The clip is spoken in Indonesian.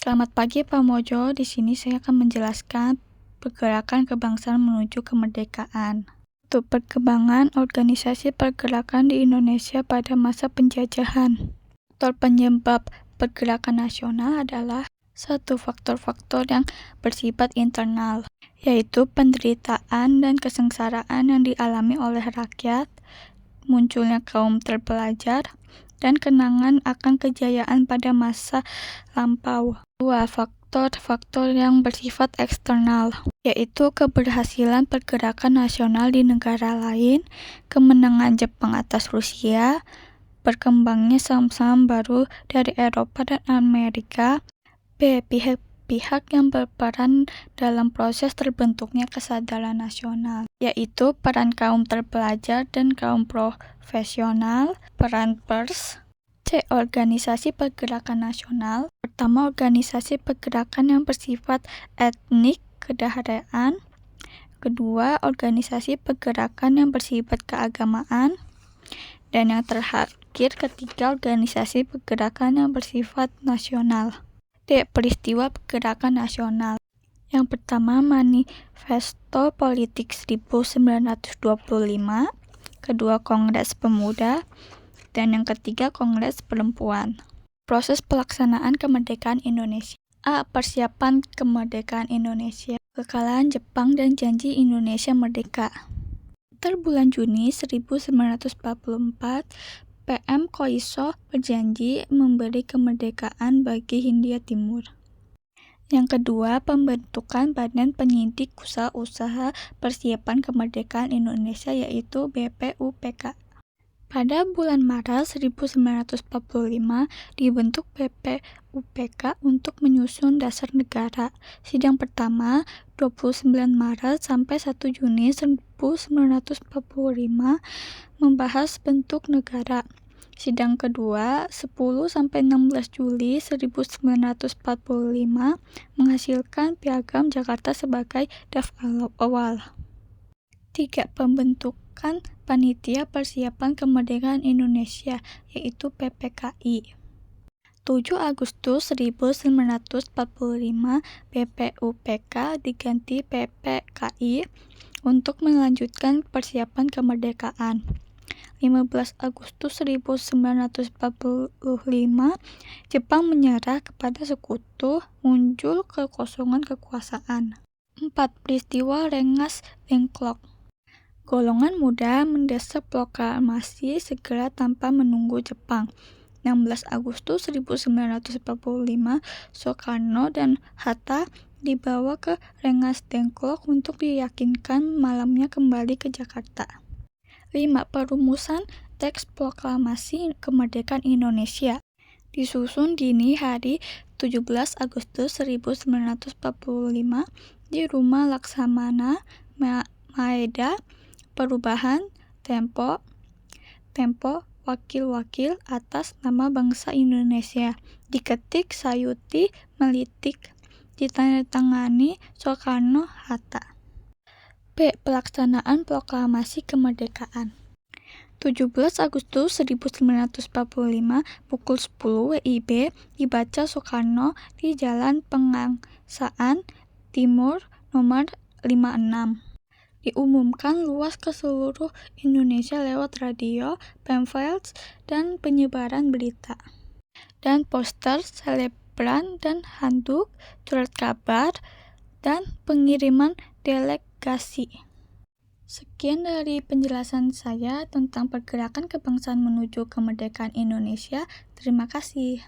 Selamat pagi Pak Mojo, di sini saya akan menjelaskan pergerakan kebangsaan menuju kemerdekaan. Untuk perkembangan organisasi pergerakan di Indonesia pada masa penjajahan. Faktor penyebab pergerakan nasional adalah satu faktor-faktor yang bersifat internal, yaitu penderitaan dan kesengsaraan yang dialami oleh rakyat, munculnya kaum terpelajar, dan kenangan akan kejayaan pada masa lampau. Dua faktor-faktor yang bersifat eksternal, yaitu keberhasilan pergerakan nasional di negara lain, kemenangan Jepang atas Rusia, berkembangnya saham-saham baru dari Eropa dan Amerika. B. Pihak-pihak yang berperan dalam proses terbentuknya kesadaran nasional, yaitu peran kaum terpelajar dan kaum profesional, peran pers. C. Organisasi pergerakan nasional. Pertama, organisasi pergerakan yang bersifat etnik kedaerahan. Kedua, organisasi pergerakan yang bersifat keagamaan. Dan yang terakhir, ketiga, organisasi pergerakan yang bersifat nasional. D. Peristiwa pergerakan nasional. Yang pertama, Manifesto Politik 1925. Kedua, Kongres Pemuda. Dan yang ketiga, Kongres Perempuan. Proses pelaksanaan kemerdekaan Indonesia. A. Persiapan kemerdekaan Indonesia. Kekalahan Jepang dan janji Indonesia merdeka. Bulan Juni 1944, PM Koiso berjanji memberi kemerdekaan bagi Hindia Timur. Yang kedua, pembentukan Badan Penyidik Usaha Persiapan Kemerdekaan Indonesia, yaitu BPUPK. Pada bulan Maret 1945, dibentuk BPUPK untuk menyusun dasar negara. Sidang pertama, 29 Maret sampai 1 Juni 1945, membahas bentuk negara. Sidang kedua, 10 sampai 16 Juli 1945, menghasilkan Piagam Jakarta sebagai draft awal. 3. Pembentukan Panitia Persiapan Kemerdekaan Indonesia, yaitu PPKI. 7 Agustus 1945, BPUPK diganti PPKI untuk melanjutkan persiapan kemerdekaan. 15 Agustus 1945, Jepang menyerah kepada sekutu, muncul kekosongan kekuasaan. 4. Peristiwa Rengas Dengklok. Golongan muda mendesak proklamasi segera tanpa menunggu Jepang. 16 Agustus 1945, Soekarno dan Hatta dibawa ke Rengas Dengklok untuk diyakinkan malamnya kembali ke Jakarta. 5. Perumusan teks proklamasi kemerdekaan Indonesia. Disusun dini hari 17 Agustus 1945 di Rumah Laksamana Maeda, Perubahan, Tempo, wakil-wakil atas nama bangsa Indonesia, diketik Sayuti Melitik, ditandatangani Soekarno Hatta. B. Pelaksanaan proklamasi kemerdekaan. 17 Agustus 1945, pukul 10 WIB, dibaca Soekarno di Jalan Pengangsaan Timur nomor 56. Diumumkan luas ke seluruh Indonesia lewat radio, pamphlets, dan penyebaran berita. Dan poster, selebgram dan handuk, surat kabar, dan pengiriman delegasi. Sekian dari penjelasan saya tentang pergerakan kebangsaan menuju kemerdekaan Indonesia. Terima kasih.